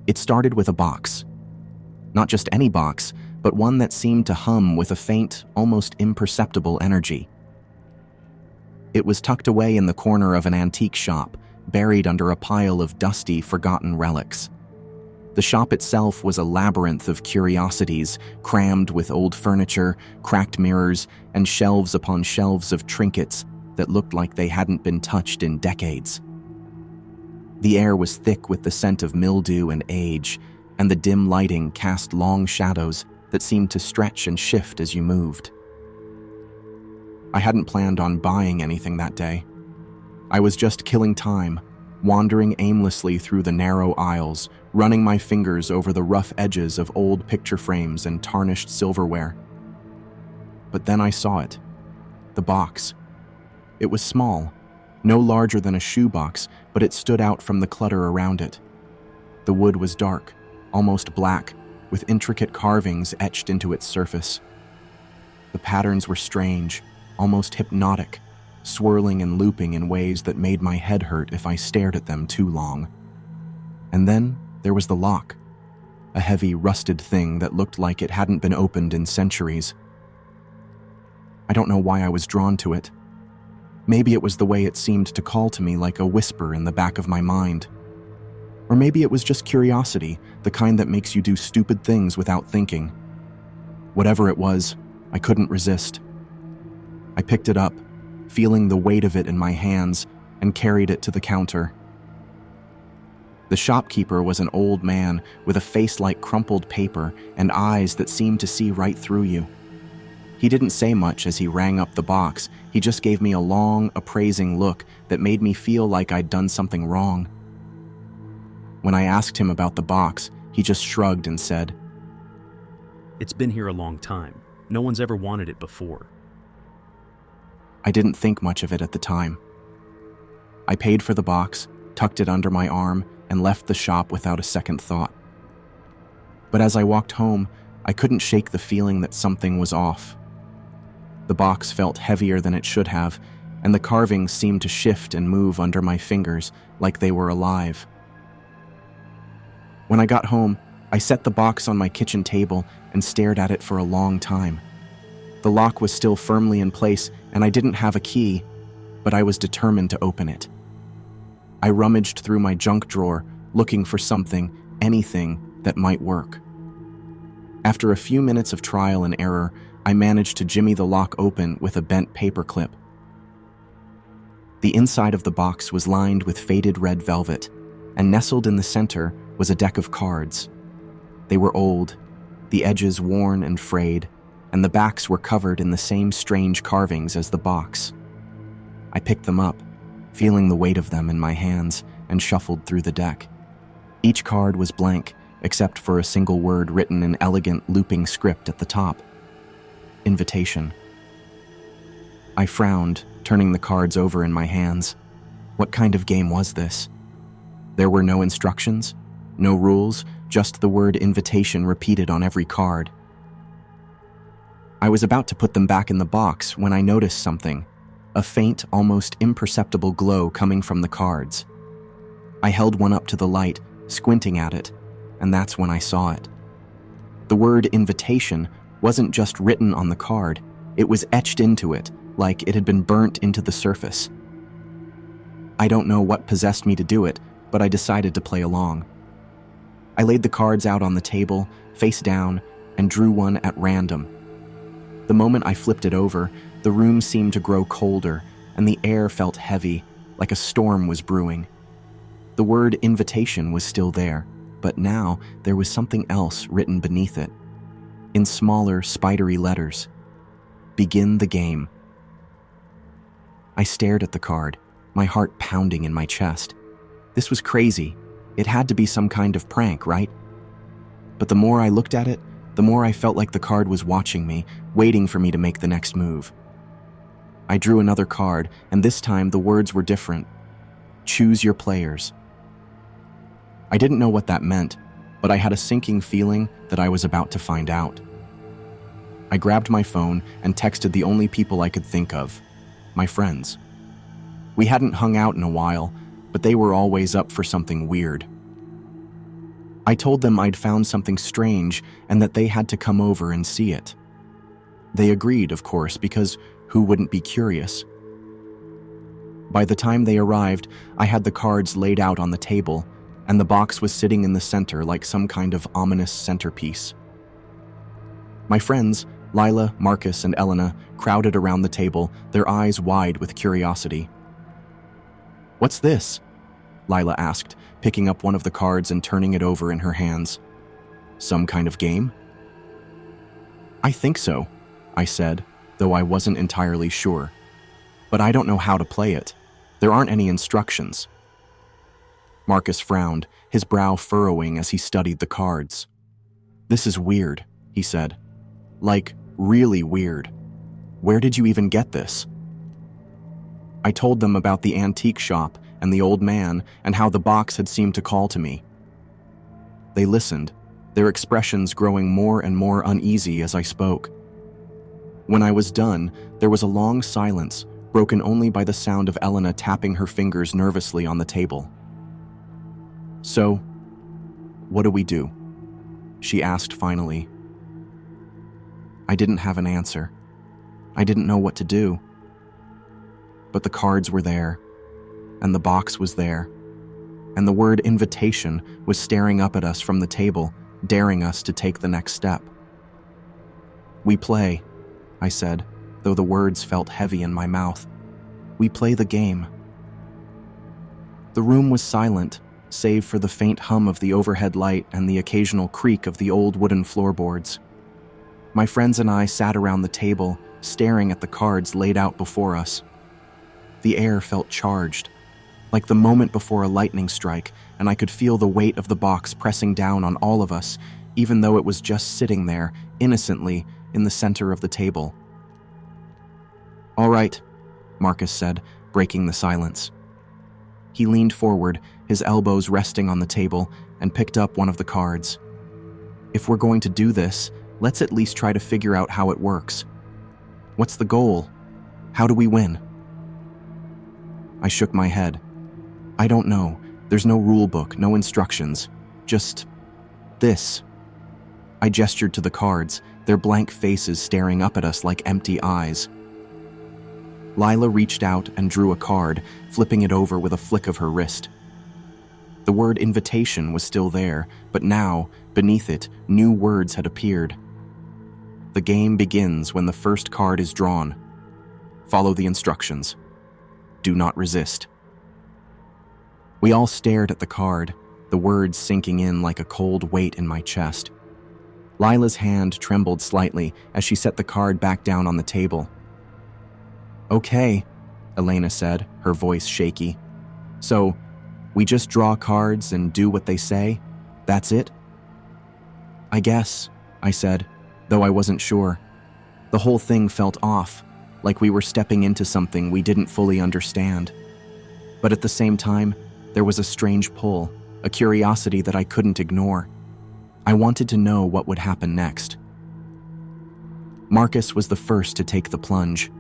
It started with a box. Not just any box, but one that seemed to hum with a faint, almost imperceptible energy. It was tucked away in the corner of an antique shop, buried under a pile of dusty, forgotten relics. The shop itself was a labyrinth of curiosities, crammed with old furniture, cracked mirrors, and shelves upon shelves of trinkets that looked like they hadn't been touched in decades. The air was thick with the scent of mildew and age, and the dim lighting cast long shadows that seemed to stretch and shift as you moved. I hadn't planned on buying anything that day. I was just killing time, wandering aimlessly through the narrow aisles, running my fingers over the rough edges of old picture frames and tarnished silverware. But then I saw it. The box. It was small, no larger than a shoebox, but it stood out from the clutter around it. The wood was dark, almost black, with intricate carvings etched into its surface. The patterns were strange, almost hypnotic, swirling and looping in ways that made my head hurt if I stared at them too long. And then there was the lock, a heavy, rusted thing that looked like it hadn't been opened in centuries. I don't know why I was drawn to it. Maybe it was the way it seemed to call to me like a whisper in the back of my mind. Or maybe it was just curiosity, the kind that makes you do stupid things without thinking. Whatever it was, I couldn't resist. I picked it up, feeling the weight of it in my hands, and carried it to the counter. The shopkeeper was an old man with a face like crumpled paper and eyes that seemed to see right through you. He didn't say much as he rang up the box. He just gave me a long, appraising look that made me feel like I'd done something wrong. When I asked him about the box, he just shrugged and said, "It's been here a long time. No one's ever wanted it before." I didn't think much of it at the time. I paid for the box, tucked it under my arm, and left the shop without a second thought. But as I walked home, I couldn't shake the feeling that something was off. The box felt heavier than it should have, and the carvings seemed to shift and move under my fingers like they were alive. When I got home, I set the box on my kitchen table and stared at it for a long time. The lock was still firmly in place, and I didn't have a key, but I was determined to open it. I rummaged through my junk drawer, looking for something, anything, that might work. After a few minutes of trial and error, I managed to jimmy the lock open with a bent paper clip. The inside of the box was lined with faded red velvet, and nestled in the center was a deck of cards. They were old, the edges worn and frayed, and the backs were covered in the same strange carvings as the box. I picked them up, feeling the weight of them in my hands, and shuffled through the deck. Each card was blank, except for a single word written in elegant, looping script at the top. Invitation. I frowned, turning the cards over in my hands. What kind of game was this? There were no instructions, no rules, just the word invitation repeated on every card. I was about to put them back in the box when I noticed something, a faint, almost imperceptible glow coming from the cards. I held one up to the light, squinting at it, and that's when I saw it. The word invitation wasn't just written on the card, it was etched into it, like it had been burnt into the surface. I don't know what possessed me to do it, but I decided to play along. I laid the cards out on the table, face down, and drew one at random. The moment I flipped it over, the room seemed to grow colder, and the air felt heavy, like a storm was brewing. The word invitation was still there, but now there was something else written beneath it. In smaller, spidery letters. Begin the game. I stared at the card, my heart pounding in my chest. This was crazy. It had to be some kind of prank, right? But the more I looked at it, the more I felt like the card was watching me, waiting for me to make the next move. I drew another card, and this time the words were different. Choose your players. I didn't know what that meant, but I had a sinking feeling that I was about to find out. I grabbed my phone and texted the only people I could think of, my friends. We hadn't hung out in a while, but they were always up for something weird. I told them I'd found something strange and that they had to come over and see it. They agreed, of course, because who wouldn't be curious? By the time they arrived, I had the cards laid out on the table, and the box was sitting in the center like some kind of ominous centerpiece. My friends, Lila, Marcus, and Elena, crowded around the table, their eyes wide with curiosity. "What's this?" Lila asked, picking up one of the cards and turning it over in her hands. "Some kind of game?" "I think so," I said, though I wasn't entirely sure. "But I don't know how to play it. There aren't any instructions." Marcus frowned, his brow furrowing as he studied the cards. "This is weird," he said. "Like, really weird. Where did you even get this?" I told them about the antique shop and the old man and how the box had seemed to call to me. They listened, their expressions growing more and more uneasy as I spoke. When I was done, there was a long silence, broken only by the sound of Elena tapping her fingers nervously on the table. "So, what do we do?" she asked finally. I didn't have an answer. I didn't know what to do. But the cards were there, and the box was there, and the word invitation was staring up at us from the table, daring us to take the next step. "We play," I said, though the words felt heavy in my mouth. "We play the game." The room was silent, save for the faint hum of the overhead light and the occasional creak of the old wooden floorboards. My friends and I sat around the table, staring at the cards laid out before us. The air felt charged, like the moment before a lightning strike, and I could feel the weight of the box pressing down on all of us, even though it was just sitting there, innocently, in the center of the table. "All right," Marcus said, breaking the silence. He leaned forward, his elbows resting on the table, and picked up one of the cards. "If we're going to do this, let's at least try to figure out how it works. What's the goal? How do we win?" I shook my head. "I don't know. There's no rule book, no instructions. Just this." I gestured to the cards, their blank faces staring up at us like empty eyes. Lila reached out and drew a card, flipping it over with a flick of her wrist. The word invitation was still there, but now, beneath it, new words had appeared. "The game begins when the first card is drawn. Follow the instructions. Do not resist." We all stared at the card, the words sinking in like a cold weight in my chest. Lila's hand trembled slightly as she set the card back down on the table. "Okay," Elena said, her voice shaky. "So, we just draw cards and do what they say? That's it?" "I guess," I said, though I wasn't sure. The whole thing felt off, like we were stepping into something we didn't fully understand. But at the same time, there was a strange pull, a curiosity that I couldn't ignore. I wanted to know what would happen next. Marcus was the first to take the plunge.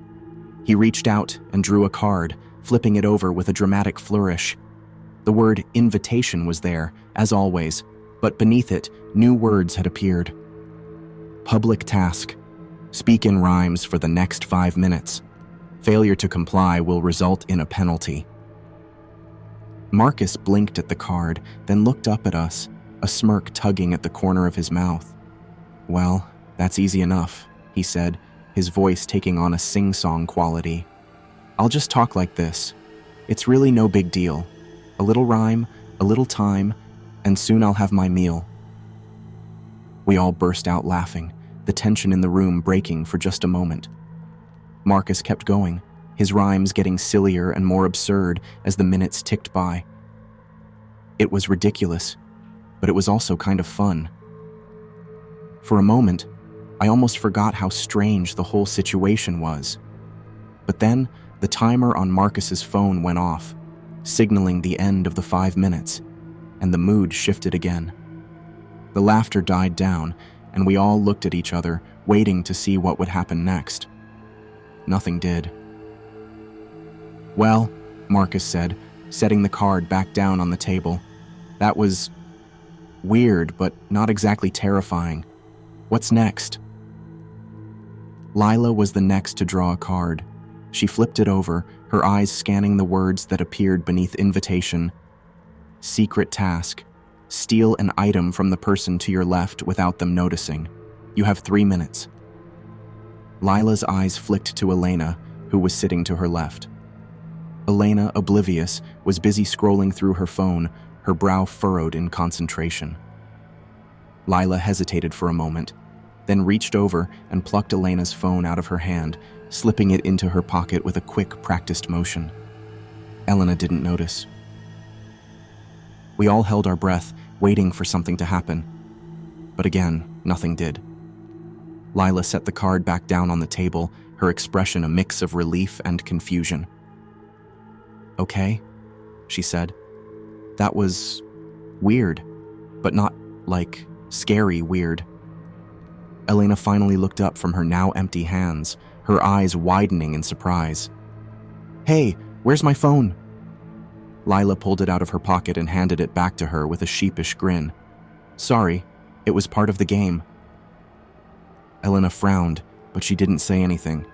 He reached out and drew a card, flipping it over with a dramatic flourish. The word invitation was there, as always, but beneath it, new words had appeared. "Public task. Speak in rhymes for the next 5 minutes. Failure to comply will result in a penalty." Marcus blinked at the card, then looked up at us, a smirk tugging at the corner of his mouth. "Well, that's easy enough," he said, his voice taking on a sing-song quality. "I'll just talk like this. It's really no big deal. A little rhyme, a little time, and soon I'll have my meal." We all burst out laughing, the tension in the room breaking for just a moment. Marcus kept going, his rhymes getting sillier and more absurd as the minutes ticked by. It was ridiculous, but it was also kind of fun. For a moment, I almost forgot how strange the whole situation was. But then, the timer on Marcus's phone went off, signaling the end of the 5 minutes, and the mood shifted again. The laughter died down, and we all looked at each other, waiting to see what would happen next. Nothing did. "Well," Marcus said, setting the card back down on the table, "that was, Weird, but not exactly terrifying. What's next? Lila was the next to draw a card. She flipped it over, her eyes scanning the words that appeared beneath invitation. Secret task. Steal an item from the person to your left without them noticing. You have 3 minutes. Lila's eyes flicked to Elena, who was sitting to her left. Elena, oblivious, was busy scrolling through her phone, her brow furrowed in concentration. Lila hesitated for a moment, then reached over and plucked Elena's phone out of her hand, slipping it into her pocket with a quick, practiced motion. Elena didn't notice. We all held our breath, waiting for something to happen. But again, nothing did. Lila set the card back down on the table, her expression a mix of relief and confusion. "Okay," she said. "That was weird, but not, like, scary weird." Elena finally looked up from her now empty hands, her eyes widening in surprise. "Hey, where's my phone?" Lila pulled it out of her pocket and handed it back to her with a sheepish grin. "Sorry, it was part of the game." Elena frowned, but she didn't say anything.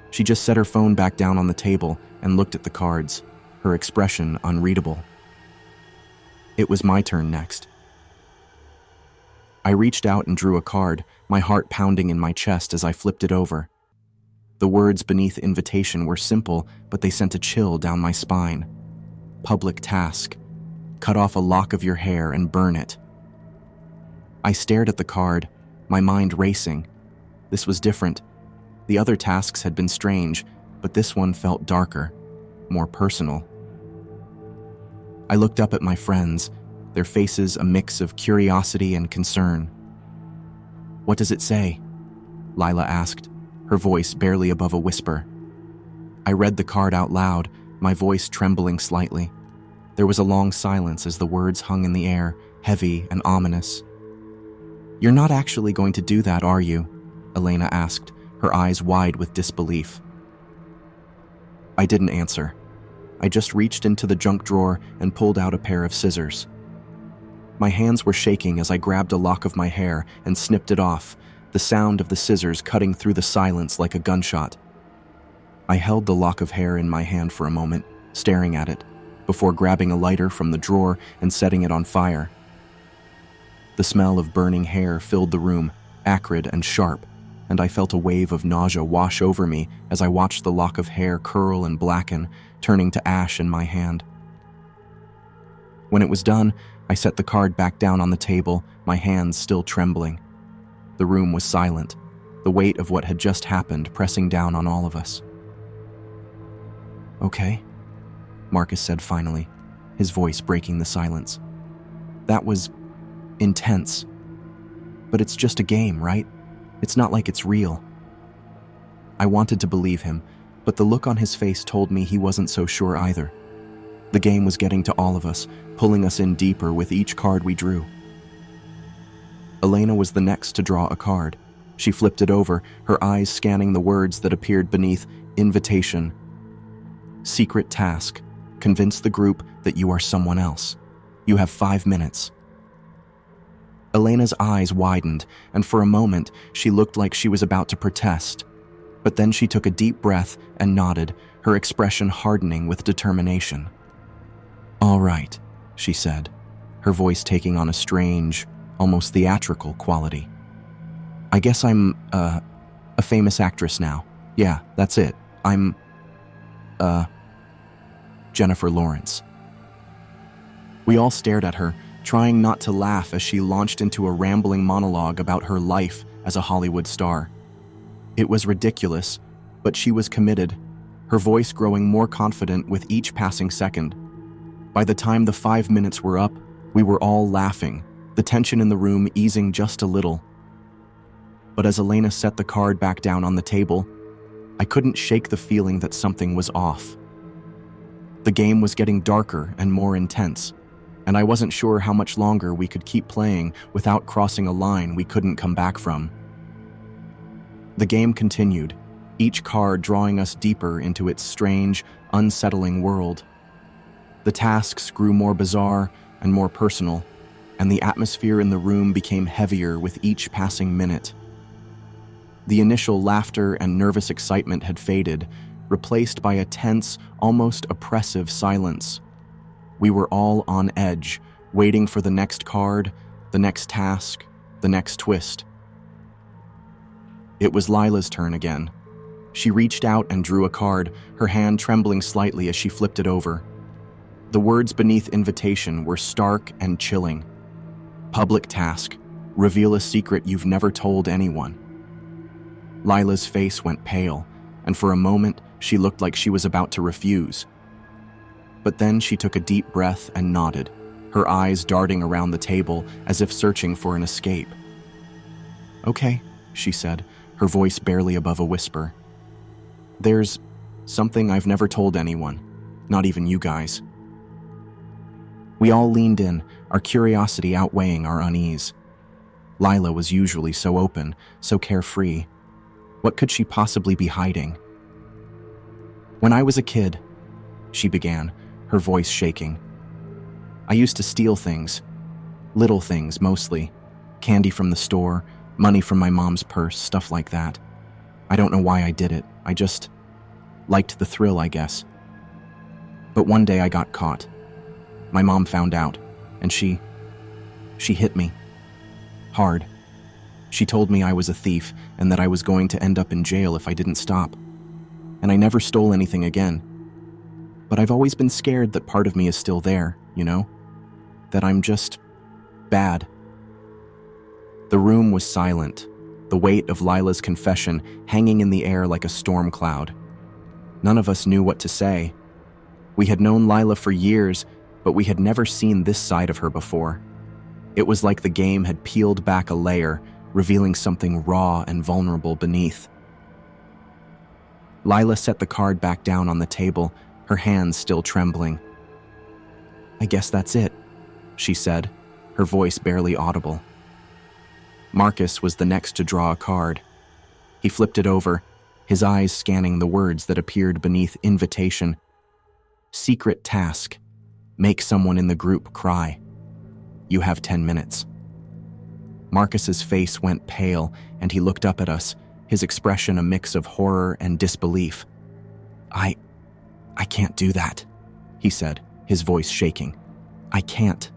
She just set her phone back down on the table and looked at the cards, her expression unreadable. It was my turn next. I reached out and drew a card, my heart pounding in my chest as I flipped it over. The words beneath invitation were simple, but they sent a chill down my spine. Public task. Cut off a lock of your hair and burn it. I stared at the card, my mind racing. This was different. The other tasks had been strange, but this one felt darker, more personal. I looked up at my friends, their faces a mix of curiosity and concern. "What does it say?" Lila asked, her voice barely above a whisper. I read the card out loud, my voice trembling slightly. There was a long silence as the words hung in the air, heavy and ominous. "You're not actually going to do that, are you?" Elena asked, her eyes wide with disbelief. I didn't answer. I just reached into the junk drawer and pulled out a pair of scissors. My hands were shaking as I grabbed a lock of my hair and snipped it off, the sound of the scissors cutting through the silence like a gunshot. I held the lock of hair in my hand for a moment, staring at it, before grabbing a lighter from the drawer and setting it on fire. The smell of burning hair filled the room, acrid and sharp, and I felt a wave of nausea wash over me as I watched the lock of hair curl and blacken, turning to ash in my hand. When it was done, I set the card back down on the table, my hands still trembling. The room was silent, the weight of what had just happened pressing down on all of us. "Okay," Marcus said finally, his voice breaking the silence. "That was intense. But it's just a game, right? It's not like it's real." I wanted to believe him, but the look on his face told me he wasn't so sure either. The game was getting to all of us, pulling us in deeper with each card we drew. Elena was the next to draw a card. She flipped it over, her eyes scanning the words that appeared beneath invitation. Secret task. Convince the group that you are someone else. You have 5 minutes. Elena's eyes widened, and for a moment, she looked like she was about to protest. But then she took a deep breath and nodded, her expression hardening with determination. "All right," she said, her voice taking on a strange, almost theatrical quality. "I guess I'm, a famous actress now. Yeah, that's it. I'm, Jennifer Lawrence." We all stared at her, trying not to laugh as she launched into a rambling monologue about her life as a Hollywood star. It was ridiculous, but she was committed, her voice growing more confident with each passing second. By the time the 5 minutes were up, we were all laughing, the tension in the room easing just a little. But as Elena set the card back down on the table, I couldn't shake the feeling that something was off. The game was getting darker and more intense, and I wasn't sure how much longer we could keep playing without crossing a line we couldn't come back from. The game continued, each card drawing us deeper into its strange, unsettling world. The tasks grew more bizarre and more personal, and the atmosphere in the room became heavier with each passing minute. The initial laughter and nervous excitement had faded, replaced by a tense, almost oppressive silence. We were all on edge, waiting for the next card, the next task, the next twist. It was Lila's turn again. She reached out and drew a card, her hand trembling slightly as she flipped it over. The words beneath invitation were stark and chilling. Public task. Reveal a secret you've never told anyone. Lila's face went pale, and for a moment, she looked like she was about to refuse. But then she took a deep breath and nodded, her eyes darting around the table as if searching for an escape. "Okay," she said, her voice barely above a whisper. "There's something I've never told anyone, not even you guys." We all leaned in, our curiosity outweighing our unease. Lila was usually so open, so carefree. What could she possibly be hiding? "When I was a kid," she began, her voice shaking, "I used to steal things. Little things, mostly. Candy from the store, money from my mom's purse, stuff like that. I don't know why I did it. I just liked the thrill, I guess. But one day I got caught. My mom found out, and she hit me. Hard. She told me I was a thief and that I was going to end up in jail if I didn't stop. And I never stole anything again. But I've always been scared that part of me is still there, you know? That I'm just bad." The room was silent, the weight of Lila's confession hanging in the air like a storm cloud. None of us knew what to say. We had known Lila for years, but we had never seen this side of her before. It was like the game had peeled back a layer, revealing something raw and vulnerable beneath. Lila set the card back down on the table, her hands still trembling. "I guess that's it," she said, her voice barely audible. Marcus was the next to draw a card. He flipped it over, his eyes scanning the words that appeared beneath invitation. "Secret task. Make someone in the group cry. You have 10 minutes." Marcus's face went pale, and he looked up at us, his expression a mix of horror and disbelief. I can't do that," he said, his voice shaking. "I can't."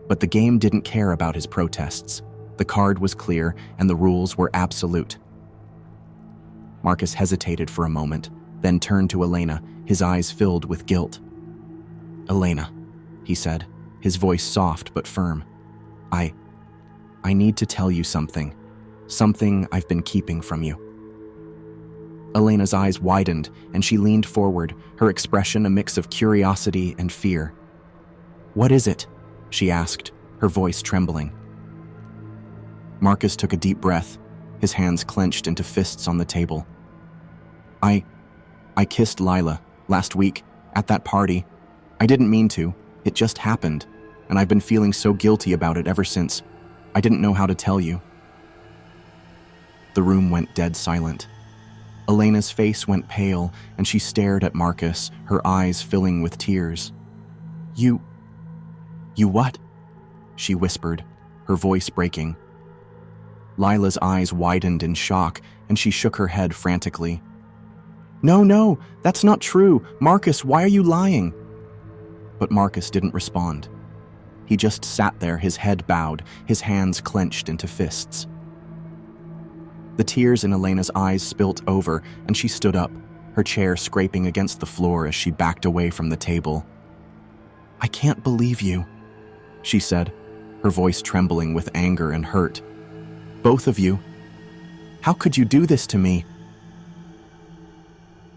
But the game didn't care about his protests. The card was clear, and the rules were absolute. Marcus hesitated for a moment, then turned to Elena, his eyes filled with guilt. "Elena," he said, his voice soft but firm. I need to tell you something. Something I've been keeping from you." Elena's eyes widened, and she leaned forward, her expression a mix of curiosity and fear. "What is it?" she asked, her voice trembling. Marcus took a deep breath, his hands clenched into fists on the table. I kissed Lila last week at that party. I didn't mean to. It just happened, and I've been feeling so guilty about it ever since. I didn't know how to tell you." The room went dead silent. Elena's face went pale, and she stared at Marcus, her eyes filling with tears. You what?" she whispered, her voice breaking. Lila's eyes widened in shock, and she shook her head frantically. No, that's not true. Marcus, why are you lying?" But Marcus didn't respond. He just sat there, his head bowed, his hands clenched into fists. The tears in Elena's eyes spilt over, and she stood up, her chair scraping against the floor as she backed away from the table. "I can't believe you," she said, her voice trembling with anger and hurt. "Both of you. How could you do this to me?"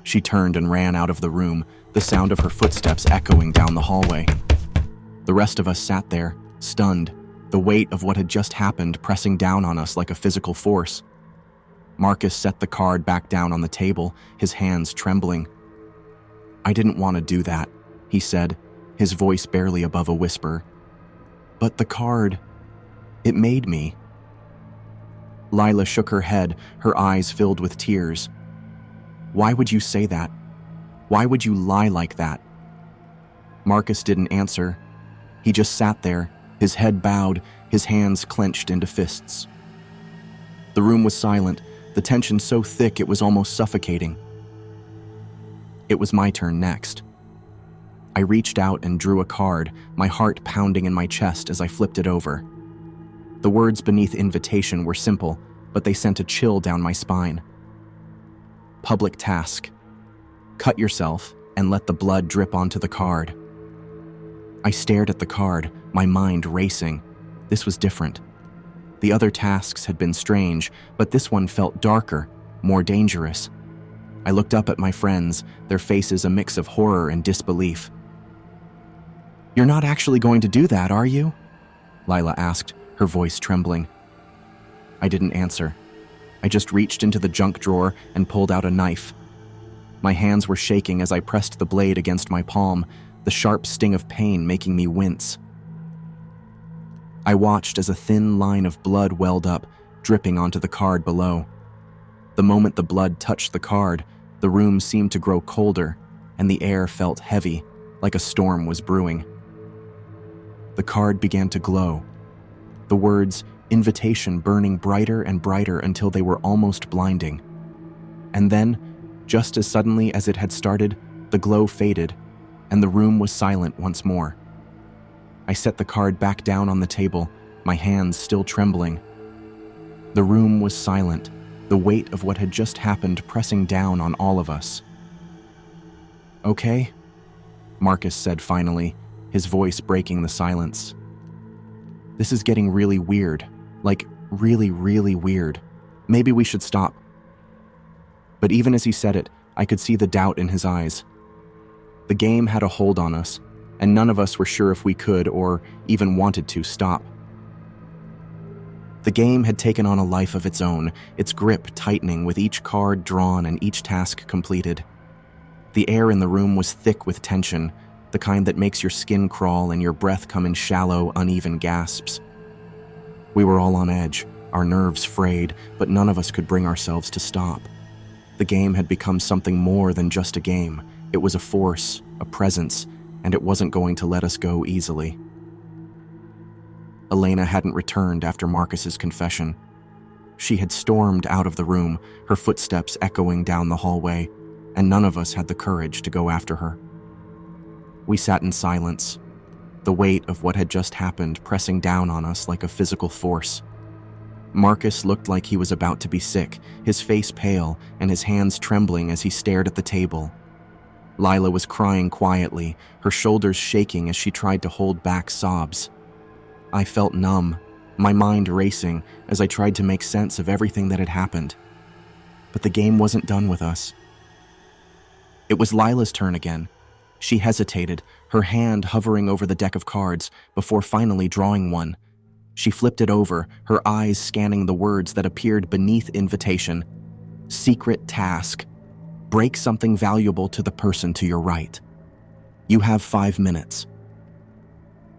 She turned and ran out of the room, the sound of her footsteps echoing down the hallway. The rest of us sat there, stunned, the weight of what had just happened pressing down on us like a physical force. Marcus set the card back down on the table, his hands trembling. "I didn't want to do that," he said, his voice barely above a whisper. "But the card, it made me." Lila shook her head, her eyes filled with tears. "Why would you say that? Why would you lie like that?" Marcus didn't answer. He just sat there, His head bowed, his hands clenched into fists. The room was silent, the tension so thick it was almost suffocating. It was my turn next. I reached out and drew a card, my heart pounding in my chest as I flipped it over. The words beneath invitation were simple, but they sent a chill down my spine. Public task. Cut yourself and let the blood drip onto the card. I stared at the card, my mind racing. This was different. The other tasks had been strange, but this one felt darker, more dangerous. I looked up at my friends, their faces a mix of horror and disbelief. "You're not actually going to do that, are you?" Lila asked, her voice trembling. I didn't answer. I just reached into the junk drawer and pulled out a knife. My hands were shaking as I pressed the blade against my palm, the sharp sting of pain making me wince. I watched as a thin line of blood welled up, dripping onto the card below. The moment the blood touched the card, the room seemed to grow colder, and the air felt heavy, like a storm was brewing. The card began to glow. The words "invitation" burning brighter and brighter until they were almost blinding. And then, just as suddenly as it had started, the glow faded, and the room was silent once more. I set the card back down on the table, my hands still trembling. The room was silent, the weight of what had just happened pressing down on all of us. "Okay?" Marcus said finally, his voice breaking the silence. "This is getting really weird, like really, really weird. Maybe we should stop." But even as he said it, I could see the doubt in his eyes. The game had a hold on us, and none of us were sure if we could or even wanted to stop. The game had taken on a life of its own, its grip tightening with each card drawn and each task completed. The air in the room was thick with tension, the kind that makes your skin crawl and your breath come in shallow, uneven gasps. We were all on edge, our nerves frayed, but none of us could bring ourselves to stop. The game had become something more than just a game. It was a force, a presence, and it wasn't going to let us go easily. Elena hadn't returned after Marcus's confession. She had stormed out of the room, her footsteps echoing down the hallway, and none of us had the courage to go after her. We sat in silence, the weight of what had just happened pressing down on us like a physical force. Marcus looked like he was about to be sick, his face pale and his hands trembling as he stared at the table. Lila was crying quietly, her shoulders shaking as she tried to hold back sobs. I felt numb, my mind racing as I tried to make sense of everything that had happened. But the game wasn't done with us. It was Lila's turn again. She hesitated, her hand hovering over the deck of cards, before finally drawing one. She flipped it over, her eyes scanning the words that appeared beneath invitation. Secret task. Break something valuable to the person to your right. You have 5 minutes.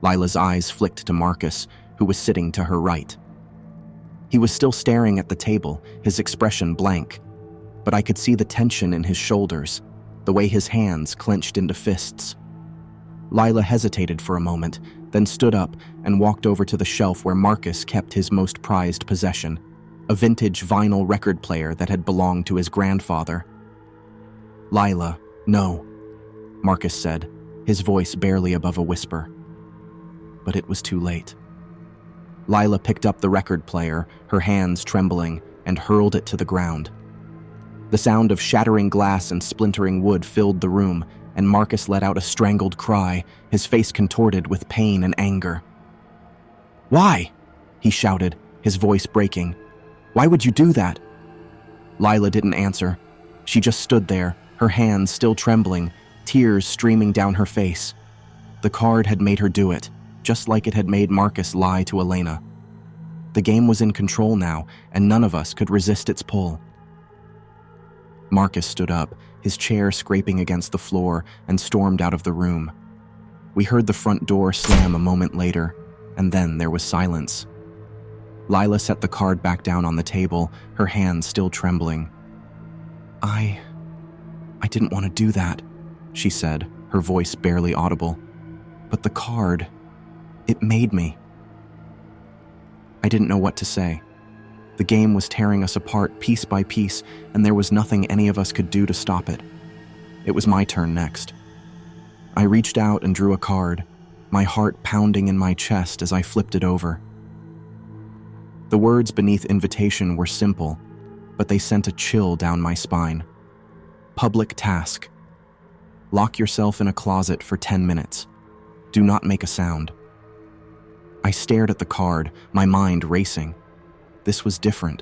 Lila's eyes flicked to Marcus, who was sitting to her right. He was still staring at the table, his expression blank, but I could see the tension in his shoulders, the way his hands clenched into fists. Lila hesitated for a moment, then stood up and walked over to the shelf where Marcus kept his most prized possession, a vintage vinyl record player that had belonged to his grandfather. "Lila, no," Marcus said, his voice barely above a whisper. But it was too late. Lila picked up the record player, her hands trembling, and hurled it to the ground. The sound of shattering glass and splintering wood filled the room, and Marcus let out a strangled cry, his face contorted with pain and anger. "Why?" he shouted, his voice breaking. "Why would you do that?" Lila didn't answer. She just stood there, her hands still trembling, tears streaming down her face. The card had made her do it, just like it had made Marcus lie to Elena. The game was in control now, and none of us could resist its pull. Marcus stood up, his chair scraping against the floor, and stormed out of the room. We heard the front door slam a moment later, and then there was silence. Lila set the card back down on the table, her hands still trembling. I didn't want to do that," she said, her voice barely audible. "But the card, it made me." I didn't know what to say. The game was tearing us apart piece by piece, and there was nothing any of us could do to stop it. It was my turn next. I reached out and drew a card, my heart pounding in my chest as I flipped it over. The words beneath invitation were simple, but they sent a chill down my spine. Public task. Lock yourself in a closet for 10 minutes. Do not make a sound. I stared at the card, my mind racing. This was different.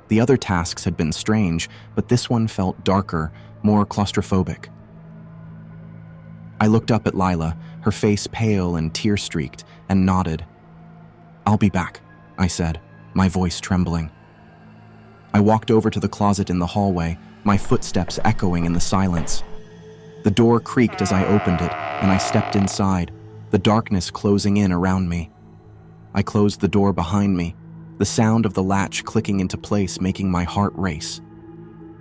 The other tasks had been strange, but this one felt darker, more claustrophobic. I looked up at Lila, her face pale and tear-streaked, and nodded. "I'll be back," I said, my voice trembling. I walked over to the closet in the hallway, my footsteps echoing in the silence. The door creaked as I opened it, and I stepped inside, the darkness closing in around me. I closed the door behind me, the sound of the latch clicking into place making my heart race.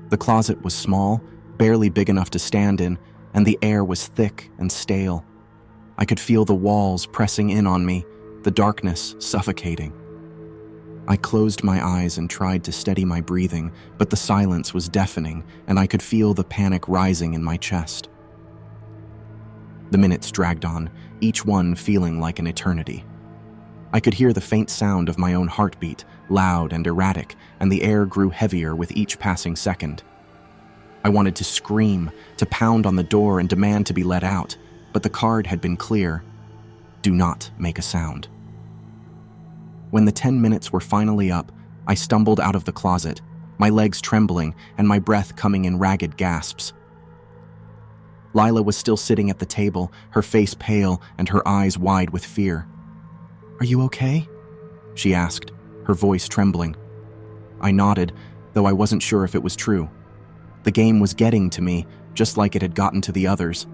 The closet was small, barely big enough to stand in, and the air was thick and stale. I could feel the walls pressing in on me, the darkness suffocating. I closed my eyes and tried to steady my breathing, but the silence was deafening, and I could feel the panic rising in my chest. The minutes dragged on, each one feeling like an eternity. I could hear the faint sound of my own heartbeat, loud and erratic, and the air grew heavier with each passing second. I wanted to scream, to pound on the door and demand to be let out, but the card had been clear. Do not make a sound. When the 10 minutes were finally up, I stumbled out of the closet, my legs trembling and my breath coming in ragged gasps. Lila was still sitting at the table, her face pale and her eyes wide with fear. "Are you okay?" she asked, her voice trembling. I nodded, though I wasn't sure if it was true. The game was getting to me, just like it had gotten to the others.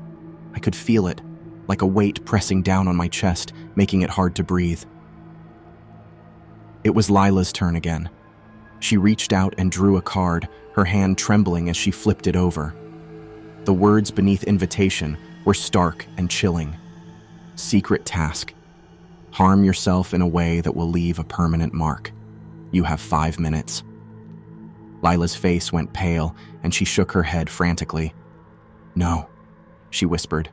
I could feel it, like a weight pressing down on my chest, making it hard to breathe. It was Lila's turn again. She reached out and drew a card, her hand trembling as she flipped it over. The words beneath invitation were stark and chilling. Secret task. Harm yourself in a way that will leave a permanent mark. You have 5 minutes. Lila's face went pale, and she shook her head frantically. "No," she whispered.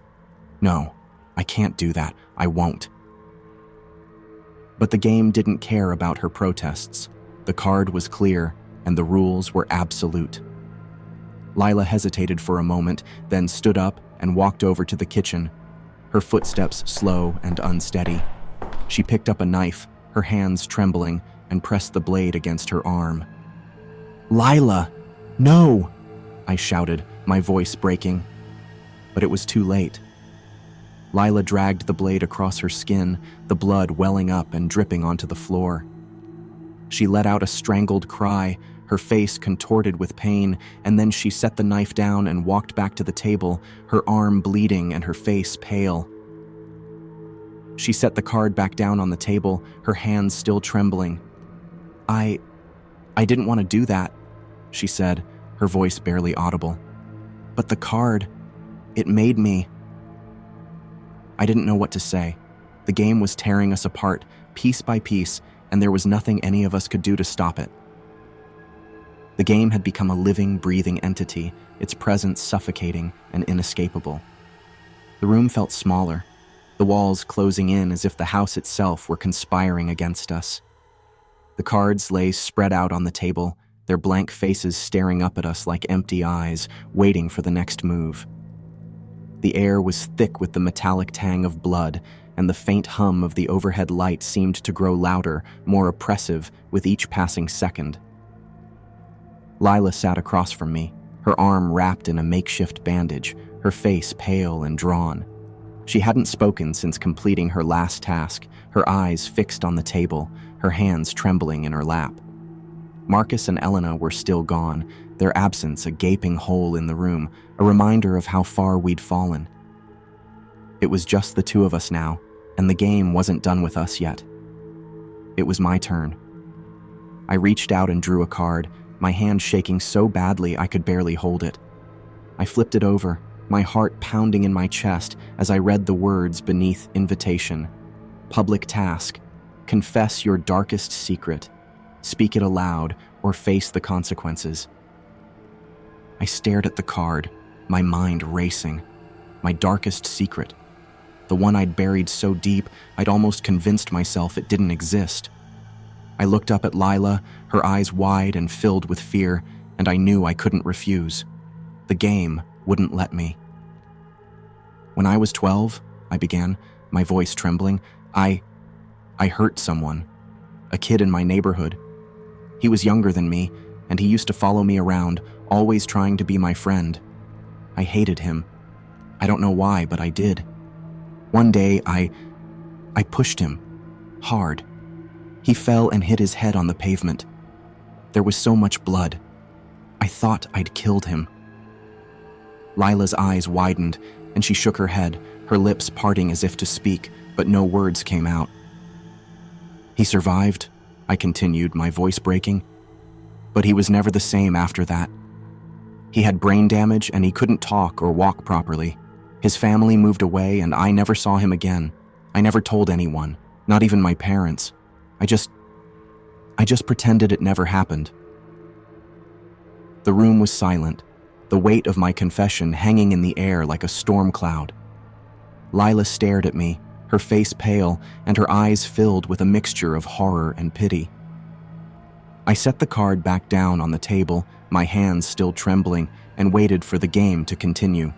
"No, I can't do that. I won't." But the game didn't care about her protests. The card was clear, and the rules were absolute. Lila hesitated for a moment, then stood up and walked over to the kitchen, her footsteps slow and unsteady. She picked up a knife, her hands trembling, and pressed the blade against her arm. "Lila, no!" I shouted, my voice breaking. But it was too late. Lila dragged the blade across her skin, the blood welling up and dripping onto the floor. She let out a strangled cry, her face contorted with pain, and then she set the knife down and walked back to the table, her arm bleeding and her face pale. She set the card back down on the table, her hands still trembling. I didn't want to do that," she said, her voice barely audible. "But the card, it made me..." I didn't know what to say. The game was tearing us apart, piece by piece, and there was nothing any of us could do to stop it. The game had become a living, breathing entity, its presence suffocating and inescapable. The room felt smaller, the walls closing in as if the house itself were conspiring against us. The cards lay spread out on the table, their blank faces staring up at us like empty eyes, waiting for the next move. The air was thick with the metallic tang of blood, and the faint hum of the overhead light seemed to grow louder, more oppressive with each passing second. Lila sat across from me, her arm wrapped in a makeshift bandage, her face pale and drawn. She hadn't spoken since completing her last task, her eyes fixed on the table, her hands trembling in her lap. Marcus and Elena were still gone, their absence a gaping hole in the room, a reminder of how far we'd fallen. It was just the two of us now, and the game wasn't done with us yet. It was my turn. I reached out and drew a card, my hand shaking so badly I could barely hold it. I flipped it over, my heart pounding in my chest as I read the words beneath invitation. Public task. Confess your darkest secret. Speak it aloud or face the consequences. I stared at the card, my mind racing. My darkest secret. The one I'd buried so deep, I'd almost convinced myself it didn't exist. I looked up at Lila, her eyes wide and filled with fear, and I knew I couldn't refuse. The game wouldn't let me. When I was 12, I began, my voice trembling, I hurt someone, a kid in my neighborhood. He was younger than me, and he used to follow me around, always trying to be my friend. I hated him. I don't know why, but I did. One day, I pushed him, hard. He fell and hit his head on the pavement. There was so much blood. I thought I'd killed him. Lila's eyes widened, and she shook her head, her lips parting as if to speak, but no words came out. He survived, I continued, my voice breaking. But he was never the same after that. He had brain damage and he couldn't talk or walk properly. His family moved away and I never saw him again. I never told anyone, not even my parents. I just pretended it never happened. The room was silent, the weight of my confession hanging in the air like a storm cloud. Lila stared at me, her face pale and her eyes filled with a mixture of horror and pity. I set the card back down on the table, my hands still trembling, and waited for the game to continue.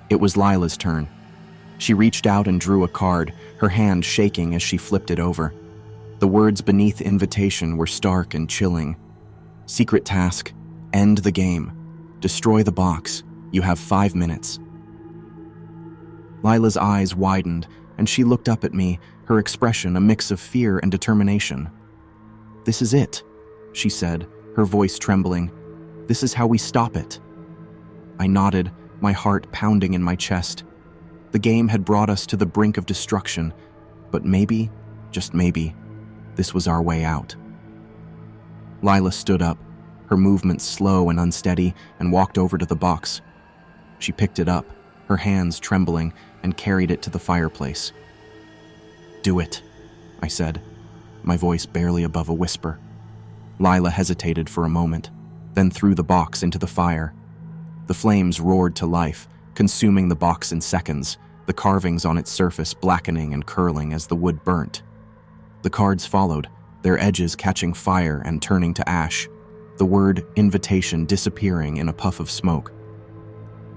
It was Lila's turn. She reached out and drew a card, her hand shaking as she flipped it over. The words beneath invitation were stark and chilling. Secret task, end the game. Destroy the box. You have 5 minutes. Lila's eyes widened, and she looked up at me, her expression a mix of fear and determination. "This is it," she said, her voice trembling. "This is how we stop it." I nodded, my heart pounding in my chest. The game had brought us to the brink of destruction, but maybe, just maybe, this was our way out. Lila stood up, her movements slow and unsteady, and walked over to the box. She picked it up, her hands trembling, and carried it to the fireplace. "Do it," I said, my voice barely above a whisper. Lila hesitated for a moment, then threw the box into the fire. The flames roared to life, consuming the box in seconds, the carvings on its surface blackening and curling as the wood burnt. The cards followed, their edges catching fire and turning to ash, the word invitation disappearing in a puff of smoke.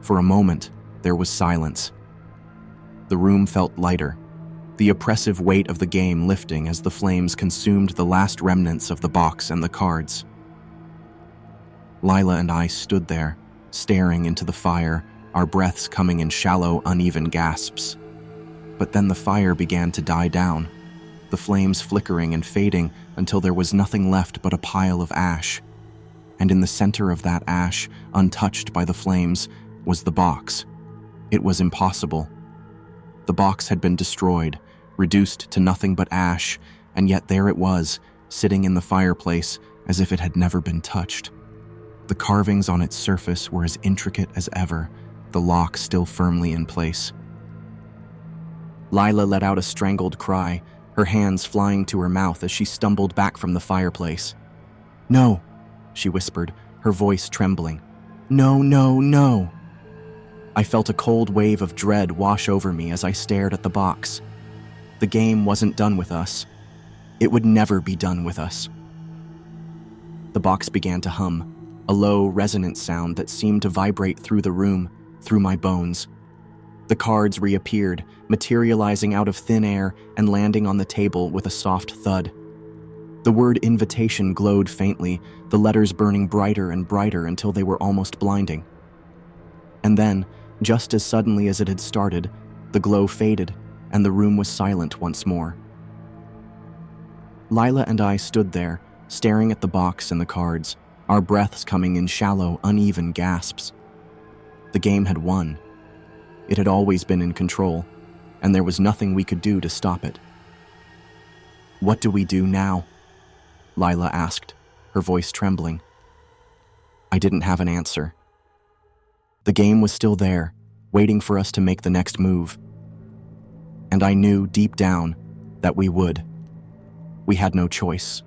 For a moment, there was silence. The room felt lighter, the oppressive weight of the game lifting as the flames consumed the last remnants of the box and the cards. Lila and I stood there, staring into the fire, our breaths coming in shallow, uneven gasps. But then the fire began to die down, the flames flickering and fading until there was nothing left but a pile of ash. And in the center of that ash, untouched by the flames, was the box. It was impossible. The box had been destroyed, reduced to nothing but ash, and yet there it was, sitting in the fireplace as if it had never been touched. The carvings on its surface were as intricate as ever, the lock still firmly in place. Lila let out a strangled cry, her hands flying to her mouth as she stumbled back from the fireplace. "No," she whispered, her voice trembling. "No, no, no." I felt a cold wave of dread wash over me as I stared at the box. The game wasn't done with us. It would never be done with us. The box began to hum, a low, resonant sound that seemed to vibrate through the room, through my bones. The cards reappeared, materializing out of thin air and landing on the table with a soft thud. The word invitation glowed faintly, the letters burning brighter and brighter until they were almost blinding. And then, just as suddenly as it had started, the glow faded, and the room was silent once more. Lila and I stood there, staring at the box and the cards, our breaths coming in shallow, uneven gasps. The game had won. It had always been in control, and there was nothing we could do to stop it. "What do we do now?" Lila asked, her voice trembling. I didn't have an answer. The game was still there, waiting for us to make the next move. And I knew deep down that we would. We had no choice.